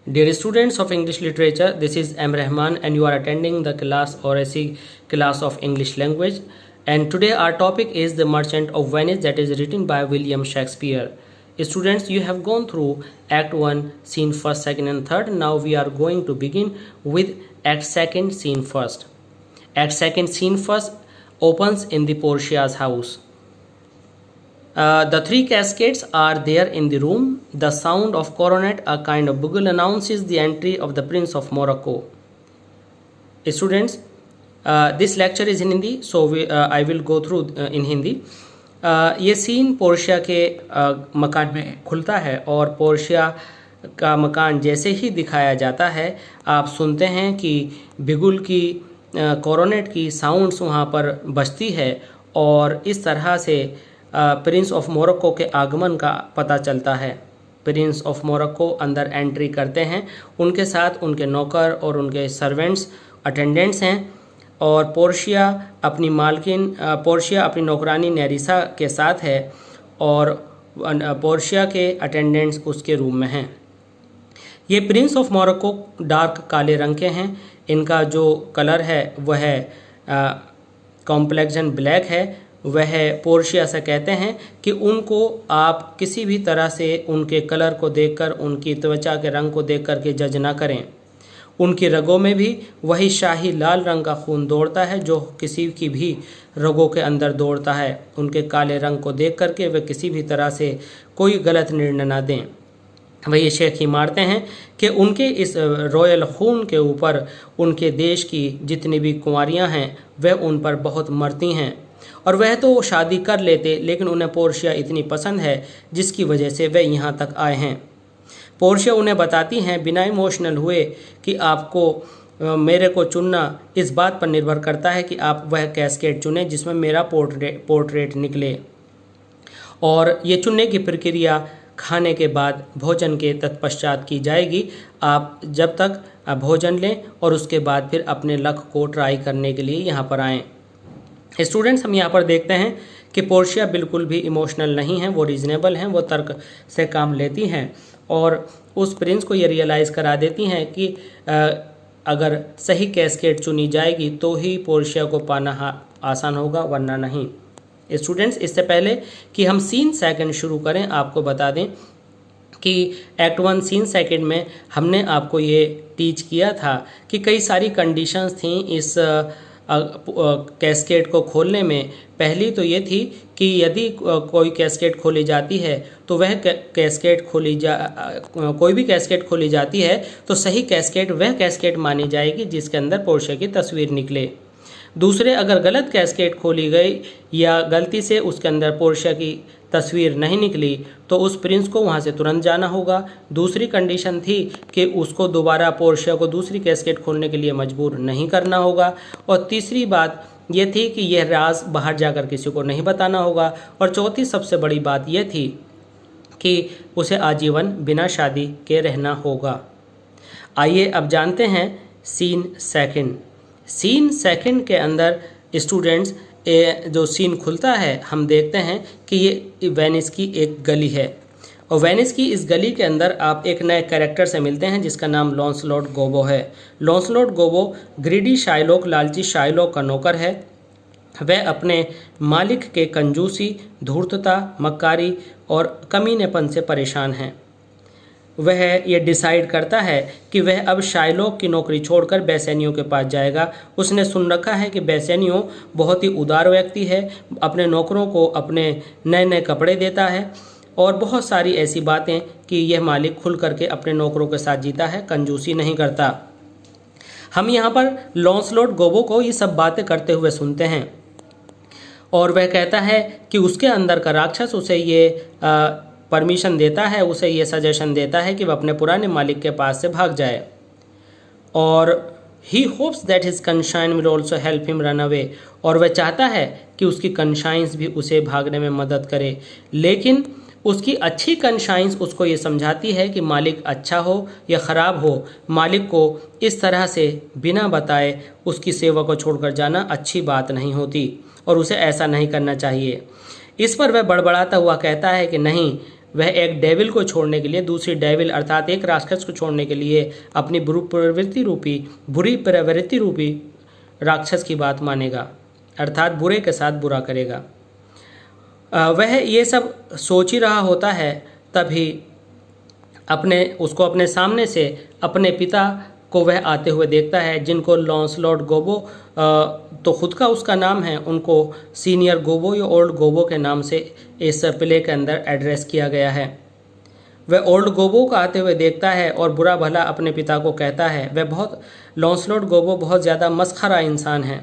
Dear students of English literature, this is M. Rahman and you are attending the class or SC class of English language. And today our topic is The Merchant of Venice, that is written by William Shakespeare. Students, you have gone through Act 1, Scene 1st, 2nd and 3rd. Now we are going to begin with Act 2nd, Scene 1st. Act 2nd, Scene 1st opens in the Portia's house. The three cascades are there in the room. The sound of cornet, a kind of bugle, announces the entry of the Prince of Morocco. Students, this lecture is in Hindi, so I will go through in Hindi. ये scene Portia के मकान में खुलता है और Portia का मकान जैसे ही दिखाया जाता है आप सुनते हैं कि बिगुल की कोरोनेट की साउंड्स वहाँ पर बजती है और इस तरह से प्रिंस ऑफ मोरक्को के आगमन का पता चलता है। प्रिंस ऑफ मोरक्को अंदर एंट्री करते हैं, उनके साथ उनके नौकर और उनके सर्वेंट्स अटेंडेंट्स हैं और पोर्शिया अपनी नौकरानी नेरिसा के साथ है और पोर्शिया के अटेंडेंट्स उसके रूम में हैं। ये प्रिंस ऑफ मोरक्को डार्क काले रंग के हैं। इनका जो कलर है वह कॉम्प्लेक्शन ब्लैक है। वह पोर्शिया से कहते हैं कि उनको आप किसी भी तरह से उनके कलर को देखकर, उनकी त्वचा के रंग को देख कर के जज ना करें। उनकी रगों में भी वही शाही लाल रंग का खून दौड़ता है जो किसी की भी रगों के अंदर दौड़ता है। उनके काले रंग को देख कर के वे किसी भी तरह से कोई गलत निर्णय ना दें। वह ये शेखी मारते हैं कि उनके इस रॉयल खून के ऊपर उनके देश की जितनी भी कुंवारियां हैं वह उन पर बहुत मरती हैं और वह तो शादी कर लेते, लेकिन उन्हें पोर्शिया इतनी पसंद है जिसकी वजह से वे यहाँ तक आए हैं। पोर्शिया उन्हें बताती हैं बिना इमोशनल हुए कि आपको मेरे को चुनना इस बात पर निर्भर करता है कि आप वह कैस्केड चुनें जिसमें मेरा पोर्ट्रेट निकले और ये चुनने की प्रक्रिया खाने के बाद भोजन के तत्पश्चात की जाएगी। आप जब तक भोजन लें और उसके बाद फिर अपने लक को ट्राई करने के लिए यहाँ पर आएँ। स्टूडेंट्स, हम यहाँ पर देखते हैं कि पोर्शिया बिल्कुल भी इमोशनल नहीं है, वो रीज़नेबल हैं, वो तर्क से काम लेती हैं और उस प्रिंस को ये रियलाइज़ करा देती हैं कि अगर सही कैस्केड चुनी जाएगी तो ही पोर्शिया को पाना आसान होगा, वरना नहीं। स्टूडेंट्स, इससे पहले कि हम सीन सेकंड शुरू करें आपको बता दें कि एक्ट 1 सीन सेकंड में हमने आपको ये टीच किया था कि कई सारी कंडीशंस थीं इस कैस्केड को खोलने में। पहली तो ये थी कि यदि कोई कैस्केड खोली जाती है तो वह कोई भी कैस्केड खोली जाती है तो सही कैस्केड वह कैस्केड मानी जाएगी जिसके अंदर पोर्शिया की तस्वीर निकले। दूसरे, अगर गलत कैस्केड खोली गई या गलती से उसके अंदर पोर्शिया की तस्वीर नहीं निकली तो उस प्रिंस को वहाँ से तुरंत जाना होगा। दूसरी कंडीशन थी कि उसको दोबारा पोर्शिया को दूसरी कैस्केड खोलने के लिए मजबूर नहीं करना होगा। और तीसरी बात यह थी कि यह राज बाहर जाकर किसी को नहीं बताना होगा। और चौथी सबसे बड़ी बात यह थी कि उसे आजीवन बिना शादी के रहना होगा। आइए अब जानते हैं सीन सेकंड। सीन सेकंड के अंदर स्टूडेंट्स जो सीन खुलता है हम देखते हैं कि ये वेनिस की एक गली है और वेनिस की इस गली के अंदर आप एक नए कैरेक्टर से मिलते हैं जिसका नाम लॉन्सलॉट गोबो है। लॉन्सलॉट गोबो ग्रीडी शाइलॉक, लालची शाइलॉक का नौकर है। वह अपने मालिक के कंजूसी, धूर्तता, मक्कारी और कमीनेपन से परेशान है। वह ये डिसाइड करता है कि वह अब शाइलॉक की नौकरी छोड़कर बेसेनियो के पास जाएगा। उसने सुन रखा है कि बेसेनियो बहुत ही उदार व्यक्ति है, अपने नौकरों को अपने नए नए कपड़े देता है और बहुत सारी ऐसी बातें कि यह मालिक खुल करके अपने नौकरों के साथ जीता है, कंजूसी नहीं करता। हम यहाँ पर लॉन्सलॉट गोबो को ये सब बातें करते हुए सुनते हैं और वह कहता है कि उसके अंदर का राक्षस उसे ये परमिशन देता है, उसे ये सजेशन देता है कि वह अपने पुराने मालिक के पास से भाग जाए और he hopes that his conscience will also help him run away. और वह चाहता है कि उसकी कनशाइंस भी उसे भागने में मदद करे, लेकिन उसकी अच्छी कनशाइंस उसको ये समझाती है कि मालिक अच्छा हो या ख़राब हो, मालिक को इस तरह से बिना बताए उसकी सेवा को छोड़कर जाना अच्छी बात नहीं होती और उसे ऐसा नहीं करना चाहिए। इस पर वह बड़बड़ाता हुआ कहता है कि नहीं, वह एक डेविल को छोड़ने के लिए दूसरी डेविल अर्थात एक राक्षस को छोड़ने के लिए अपनी बुरी प्रवृत्ति रूपी राक्षस की बात मानेगा, अर्थात बुरे के साथ बुरा करेगा। वह ये सब सोच ही रहा होता है, तभी उसको अपने सामने से अपने पिता को वह आते हुए देखता है, जिनको लॉन्सलॉट गोबो तो खुद का उसका नाम है, उनको सीनियर गोबो या ओल्ड गोबो के नाम से इस प्ले के अंदर एड्रेस किया गया है। वह ओल्ड गोबो को आते हुए देखता है और बुरा भला अपने पिता को कहता है। लॉन्सलॉट गोबो बहुत ज़्यादा मस्खरा इंसान है।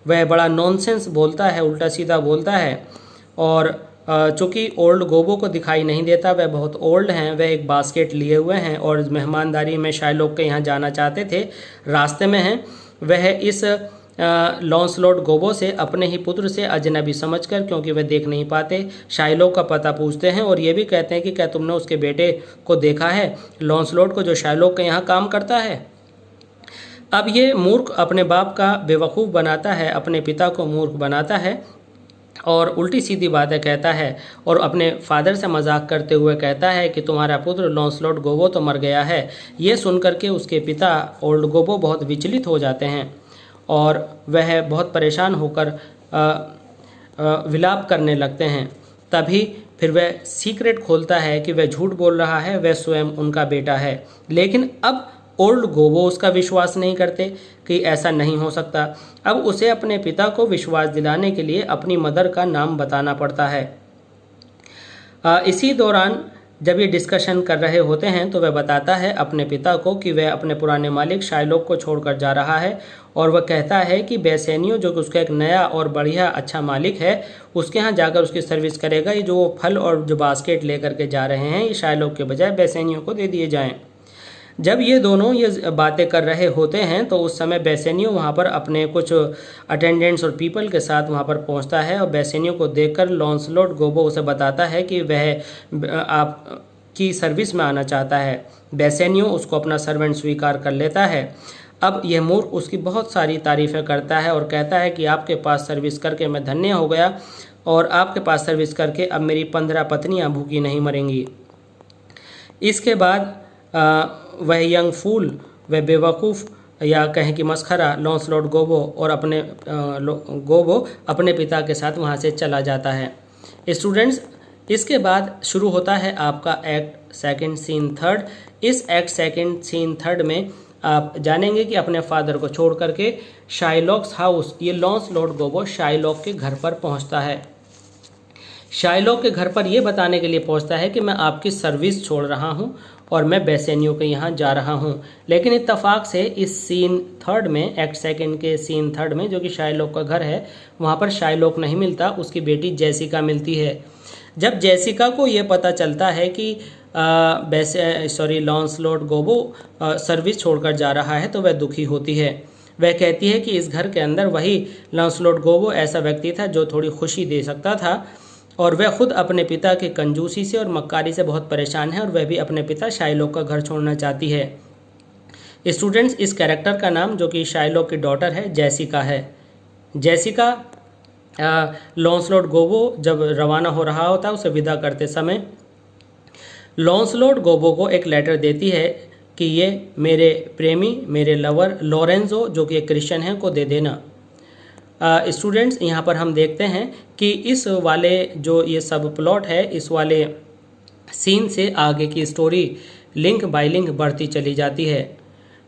वह बड़ा नॉनसेंस बोलता है, उल्टा सीधा बोलता है, और चूँकि ओल्ड गोबो को दिखाई नहीं देता, वह बहुत ओल्ड हैं, वह एक बास्केट लिए हुए हैं और मेहमानदारी में शायलोक के यहाँ जाना चाहते थे, रास्ते में हैं। वह इस लॉन्सलॉट गोबो से अपने ही पुत्र से अजनबी समझकर, क्योंकि वह देख नहीं पाते, शायलोक का पता पूछते हैं और ये भी कहते हैं कि क्या तुमने उसके बेटे को देखा है, लॉन्सलॉट को, जो शायलोक के यहाँ काम करता है। अब ये मूर्ख अपने बाप का बेवकूफ़ बनाता है, अपने पिता को मूर्ख बनाता है और उल्टी सीधी बातें कहता है और अपने फादर से मजाक करते हुए कहता है कि तुम्हारा पुत्र लॉन्सलॉट गोबो तो मर गया है। ये सुनकर के उसके पिता ओल्ड गोबो बहुत विचलित हो जाते हैं और वह बहुत परेशान होकर विलाप करने लगते हैं। तभी फिर वह सीक्रेट खोलता है कि वह झूठ बोल रहा है, वह स्वयं उनका बेटा है। लेकिन अब ओल्ड गोबो उसका विश्वास नहीं करते कि ऐसा नहीं हो सकता। अब उसे अपने पिता को विश्वास दिलाने के लिए अपनी मदर का नाम बताना पड़ता है। इसी दौरान जब ये डिस्कशन कर रहे होते हैं तो वह बताता है अपने पिता को कि वह अपने पुराने मालिक शायलोक को छोड़कर जा रहा है और वह कहता है कि बेसेनियो, जो कि उसका एक नया और बढ़िया अच्छा मालिक है, उसके यहाँ जाकर उसकी सर्विस करेगा। ये जो फल और जो बास्केट लेकर के जा रहे हैं, ये शायलोक के बजाय बेसेनियो को दे दिए जाएँ। जब ये दोनों ये बातें कर रहे होते हैं तो उस समय बेसेनियो वहाँ पर अपने कुछ अटेंडेंट्स और पीपल के साथ वहाँ पर पहुँचता है और बेसेनियो को देखकर लॉन्सलॉट गोबो उसे बताता है कि वह आपकी सर्विस में आना चाहता है। बेसेनियो उसको अपना सर्वेंट स्वीकार कर लेता है। अब यह मूर्ख उसकी बहुत सारी तारीफ़ें करता है और कहता है कि आपके पास सर्विस करके मैं धन्य हो गया और आपके पास सर्विस करके अब मेरी 15 पत्नियाँ भूखी नहीं मरेंगी। इसके बाद वह यंग फूल, वह बेवकूफ़ या कहें कि मस्खरा लॉन्सलॉट गोबो और गोबो अपने पिता के साथ वहाँ से चला जाता है। स्टूडेंट्स, इसके बाद शुरू होता है आपका एक्ट सेकंड सीन थर्ड। इस एक्ट सेकंड सीन थर्ड में आप जानेंगे कि अपने फादर को छोड़ करके शायलॉक्स हाउस, ये लॉन्सलॉट गोबो शायलॉक के घर पर पहुँचता है। शायलॉक के घर पर यह बताने के लिए पहुँचता है कि मैं आपकी सर्विस छोड़ रहा हूँ और मैं बेसेनियो के यहाँ जा रहा हूँ। लेकिन इत्तफाक से इस सीन थर्ड में, एक्ट सेकंड के सीन थर्ड में, जो कि शायलॉक का घर है, वहाँ पर शायलॉक नहीं मिलता, उसकी बेटी जेसिका मिलती है। जब जेसिका को ये पता चलता है कि लॉन्सलॉट गोबो सर्विस छोड़कर जा रहा है तो वह दुखी होती है। वह कहती है कि इस घर के अंदर वही लॉन्सलॉट गोबो ऐसा व्यक्ति था जो थोड़ी खुशी दे सकता था और वह खुद अपने पिता की कंजूसी से और मक्कारी से बहुत परेशान है और वह भी अपने पिता शायलॉक का घर छोड़ना चाहती है। स्टूडेंट्स, इस कैरेक्टर का नाम, जो कि शायलॉक की डॉटर है, जेसिका है। जेसिका लॉन्सलॉट गोबो जब रवाना हो रहा होता है उसे विदा करते समय लॉन्सलॉट गोबो को एक लेटर देती है कि ये मेरे प्रेमी, मेरे लवर लोरेंजो, जो कि एक क्रिश्चियन है, को दे देना। स्टूडेंट्स, यहाँ पर हम देखते हैं कि इस वाले जो ये सब प्लॉट है, इस वाले सीन से आगे की स्टोरी लिंक बाय लिंक बढ़ती चली जाती है।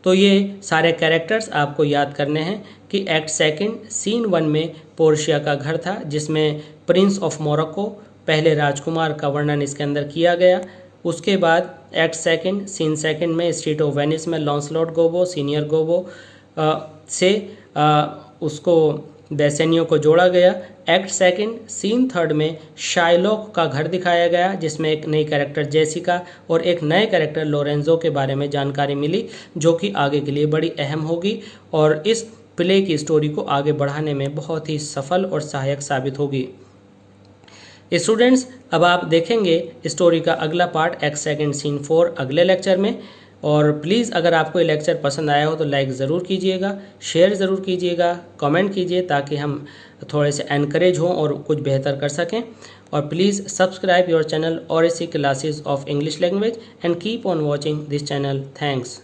तो ये सारे कैरेक्टर्स आपको याद करने हैं कि एक्ट सेकंड सीन 1 में पोर्शिया का घर था, जिसमें प्रिंस ऑफ मोरक्को, पहले राजकुमार का वर्णन इसके अंदर किया गया। उसके बाद एक्ट सेकंड सीन सेकंड में स्ट्रीट ऑफ वेनिस में लॉन्सलॉट गोबो, सीनियर गोबो से उसको बेसेनियो को जोड़ा गया। एक्ट सेकंड सीन थर्ड में शायलॉक का घर दिखाया गया, जिसमें एक नई कैरेक्टर जेसिका और एक नए कैरेक्टर लोरेंजो के बारे में जानकारी मिली, जो कि आगे के लिए बड़ी अहम होगी और इस प्ले की स्टोरी को आगे बढ़ाने में बहुत ही सफल और सहायक साबित होगी। स्टूडेंट्स, अब आप देखेंगे स्टोरी का अगला पार्ट एक्ट सेकंड सीन 4 अगले लेक्चर में। और प्लीज़ अगर आपको ये लेक्चर पसंद आया हो तो लाइक ज़रूर कीजिएगा, शेयर ज़रूर कीजिएगा, कमेंट कीजिए ताकि हम थोड़े से एनकरेज हों और कुछ बेहतर कर सकें। और प्लीज़ सब्सक्राइब योर चैनल और ऐसी classes of English language and keep on watching this channel. Thanks.